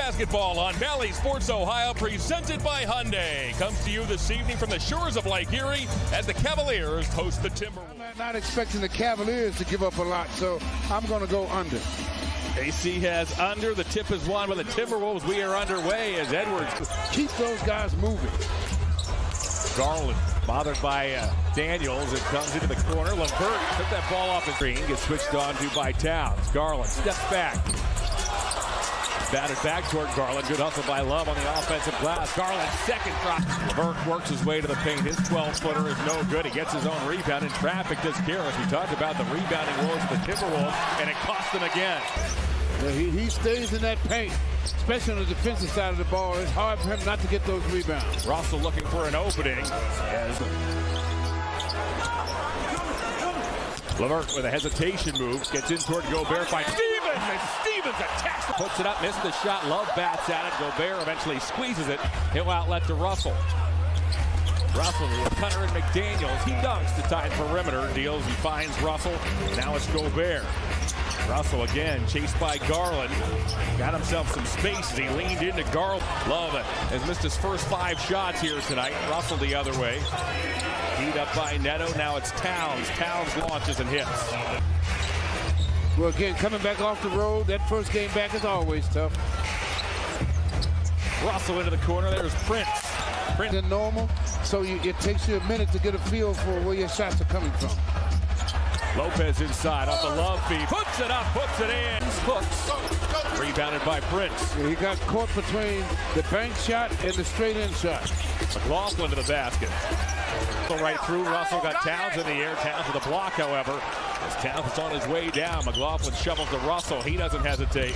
basketball on Valley Sports Ohio, presented by Hyundai. Comes to you this evening from the shores of Lake Erie as the Cavaliers host the Timberwolves. I'm not expecting the Cavaliers to give up a lot, so I'm going to go under. AC has under. The tip is won by the Timberwolves. We are underway as Edwards. Keep those guys moving. Garland bothered by Daniels. It comes into the corner. LeVert took that ball off the screen. Gets switched on to by Towns. Garland steps back. Batted back toward Garland. Good hustle by Love on the offensive glass. Garland's second drop. LeVert works his way to the paint. His 12-footer is no good. He gets his own rebound in traffic. Does careless. We talked about the rebounding woes of the Timberwolves, and it cost them again. Yeah, he stays in that paint, especially on the defensive side of the ball. It's hard for him not to get those rebounds. Russell looking for an opening. As LeVert with a hesitation move. Gets in toward Gobert by Stevens. And Stevens attacks. Puts it up. Missed the shot. Love bats at it. Gobert eventually squeezes it. He'll outlet to Russell. Russell, Cutter and McDaniels. He dunks to tight perimeter. Deals and finds Russell. Now it's Gobert. Russell again, chased by Garland. Got himself some space as he leaned into Garland. Love has missed his first 5 shots here tonight. Russell the other way. Beat up by Neto. Now it's Towns. Towns launches and hits. Well, again, coming back off the road, that first game back is always tough. Russell into the corner. There's Prince. Prince is normal, so it takes you a minute to get a feel for where your shots are coming from. Lopez inside off the Love feed. Puts it up, puts it in. Hooks. Rebounded by Prince. He got caught between the bank shot and the straight-in shot. McLaughlin to the basket. Right through. Russell got Towns in the air. Towns with a block, however. As Towns is on his way down, McLaughlin shovels to Russell. He doesn't hesitate.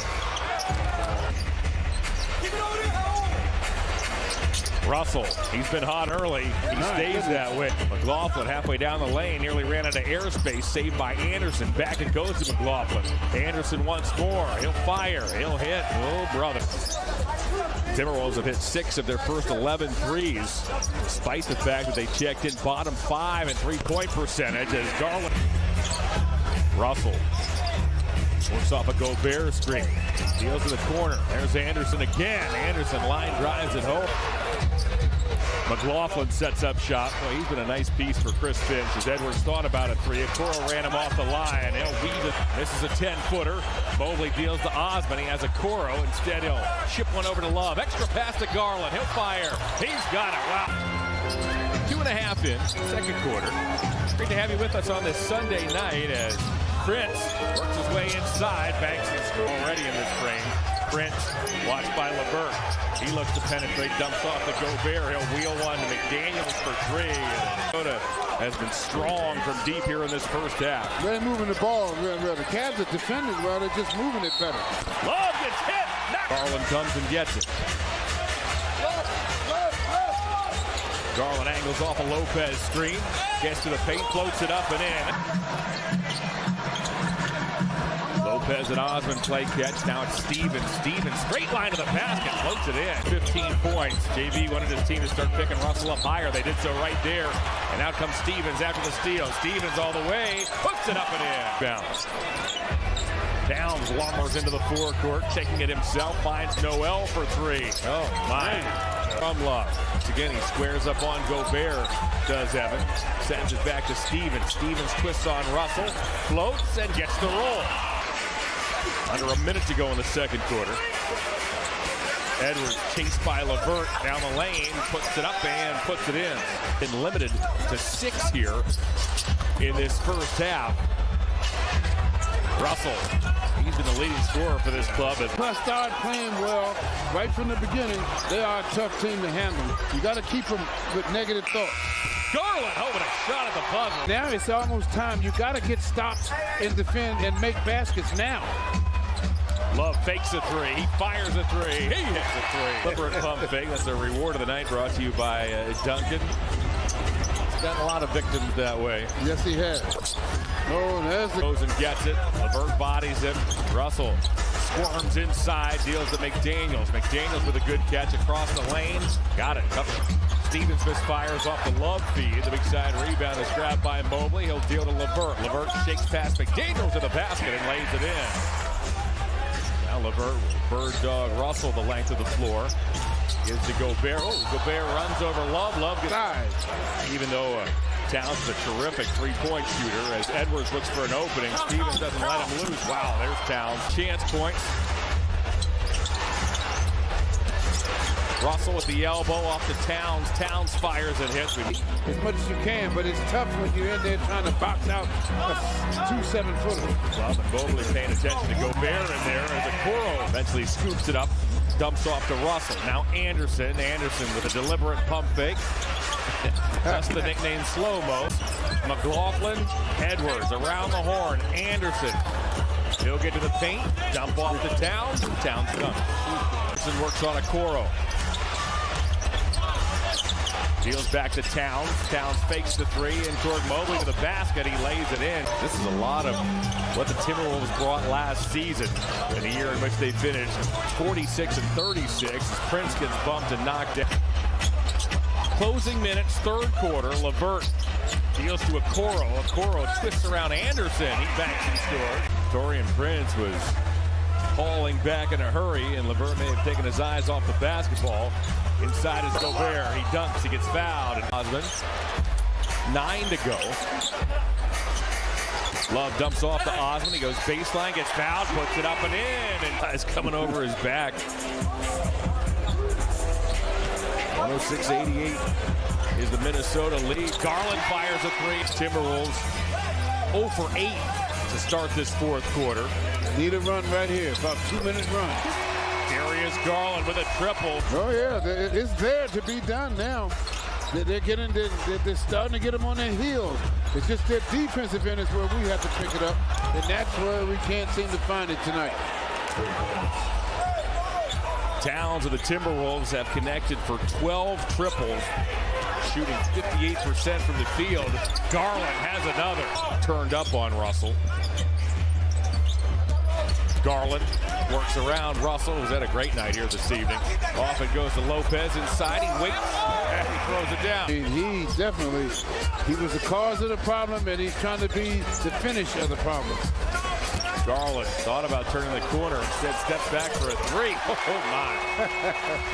Russell, he's been hot early. He stays that way. McLaughlin halfway down the lane, nearly ran into airspace, saved by Anderson. Back it goes to McLaughlin. Anderson once more. He'll fire. He'll hit. Oh, brother. Timberwolves have hit 6 of their first 11 threes, despite the fact that they checked in bottom 5 in three-point percentage as Garland. Russell works off a Gobert screen. Deals to the corner. There's Anderson again. Anderson line drives it home. McLaughlin sets up shot. Well, he's been a nice piece for Chris Finch as Edwards thought about a 3. Okoro ran him off the line. He'll weave it. This is a 10-footer. Mobley deals to Osman. He has Okoro. Instead, he'll ship one over to Love. Extra pass to Garland. He'll fire. He's got it. Wow. 2.5 in, second quarter. Great to have you with us on this Sunday night as Prince works his way inside. Banks is already in this frame. Prince watched by LeVert. He looks to penetrate, dumps off the Gobert. He'll wheel one to McDaniels for 3. Minnesota has been strong from deep here in this first half. They're moving the ball real. The Cavs are defending well. They're just moving it better. Love gets hit. Garland comes and gets it. Garland angles off a Lopez screen. Gets to the paint, floats it up and in. Lopez and Osman play catch. Now it's Stevens. Stevens straight line to the basket. Floats it in. 15 points. JV wanted his team to start picking Russell up higher. They did so right there. And out comes Stevens after the steal. Stevens all the way. Puts it up and in. Bounce. Downs lumbers into the forecourt. Taking it himself. Finds Noel for 3. Oh, my. From Love. Once again, he squares up on Gobert. Does Evan. Sends it back to Stevens. Stevens twists on Russell. Floats and gets the roll. Under a minute to go in the second quarter. Edwards chased by LeVert down the lane, puts it up and puts it in. Been limited to 6 here in this first half. Russell, he's been the leading scorer for this club. Plus, started playing well right from the beginning. They are a tough team to handle. You got to keep them with negative thoughts. Garland hoping a shot at the buzzer. Now it's almost time. You got to get stops and defend and make baskets now. Love fakes a 3. He fires a 3. He hits a 3. Flipper and pump fake. That's the reward of the night, brought to you by Duncan. He's gotten a lot of victims that way. Yes, he has. Oh, there's the... Goes and gets it. LeVert bodies him. Russell squirms inside. Deals to McDaniels. McDaniels with a good catch across the lane. Got it. Stevens misfires off the Love feed. The big side rebound is grabbed by Mobley. He'll deal to LeVert. LeVert shakes past McDaniels to the basket and lays it in. Now LeVert, bird dog Russell the length of the floor. Gives to Gobert. Oh, Gobert runs over Love. Love gets even though Towns is a terrific three-point shooter. As Edwards looks for an opening, Stevens doesn't let him loose. Wow, there's Towns. Chance points. Russell with the elbow off to Towns. Towns fires and hits. As much as you can, but it's tough when you're in there trying to box out a 2-7-footer. Love and Mobley paying attention to Gobert in there as Okoro eventually scoops it up, dumps off to Russell. Now Anderson. Anderson with a deliberate pump fake. That's the nickname slow-mo. McLaughlin, Edwards around the horn. Anderson. He'll get to the paint. Dump off to Towns. Towns done. Anderson works on Okoro. Deals back to Towns. Towns fakes the three in toward Mobley to the basket. He lays it in. This is a lot of what the Timberwolves brought last season in the year in which they finished 46-36 as Prince gets bumped and knocked out. Closing minutes, third quarter. LeVert deals to Okoro. Okoro twists around Anderson. He banks and scores. Taurean Prince was hauling back in a hurry, and LeVert may have taken his eyes off the basketball. Inside is Gobert. He dunks. He gets fouled. And Osmond, 9 to go. Love dumps off to Osmond. He goes baseline, gets fouled, puts it up and in, and guys coming over his back. 106-88 is the Minnesota lead. Garland fires a three. Timberwolves 0 for 8 to start this fourth quarter. Need a run right here, about 2-minute run. Darius Garland with a triple. Oh yeah, it's there to be done now. They're starting to get them on their heels. It's just their defensive end is where we have to pick it up, and that's where we can't seem to find it tonight. Towns of the Timberwolves have connected for 12 triples, shooting 58% from the field. Garland has another. Turned up on Russell. Garland works around Russell, who's had a great night here this evening. Off it goes to Lopez inside. He waits and he throws it down. He definitely, he was the cause of the problem, and he's trying to be the finish of the problem. Garland thought about turning the corner, instead steps back for a three. Oh my.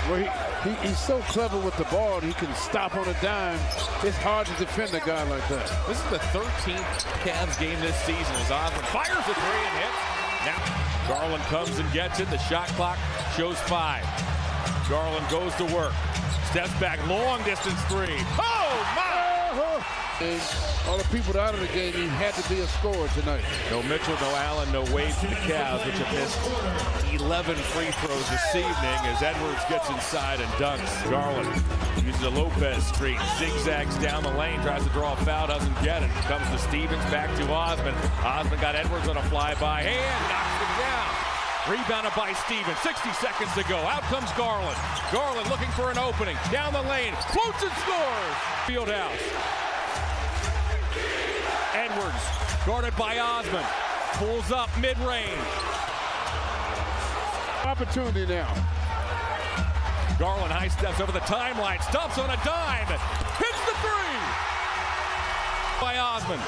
Well, he's so clever with the ball, he can stop on a dime. It's hard to defend a guy like that. This is the 13th Cavs game this season as Osmond fires a three and hits. Now Garland comes and gets it. The shot clock shows 5. Garland goes to work. Steps back, long distance three. Oh my! And all the people out of the game, he had to be a scorer tonight. No Mitchell, no Allen, no Wade for the Cavs, which have missed 11 free throws this evening as Edwards gets inside and dunks. Garland uses a Lopez screen, zigzags down the lane, tries to draw a foul, doesn't get it. Comes to Stevens, back to Osmond. Osmond got Edwards on a fly-by hand, knocks it down. Rebounded by Stevens, 60 seconds to go. Out comes Garland. Garland looking for an opening, down the lane, floats and scores. Fieldhouse. Edwards, guarded by Osmond, pulls up mid-range. Opportunity now. Garland high steps over the timeline, stops on a dime, hits the three by Osmond.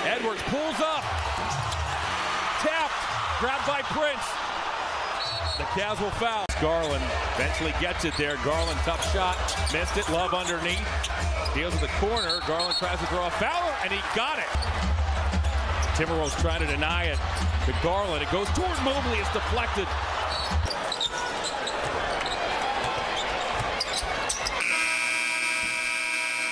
Edwards pulls up, tapped, grabbed by Prince. The Cavs will foul. Garland eventually gets it there. Garland, tough shot, missed it. Love underneath. Deals with the corner. Garland tries to draw a foul, and he got it. Timberwolves trying to deny it to Garland. It goes towards Mobley. It's deflected.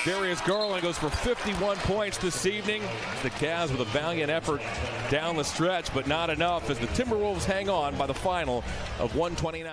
Darius Garland goes for 51 points this evening. The Cavs with a valiant effort down the stretch, but not enough as the Timberwolves hang on by the final of 129.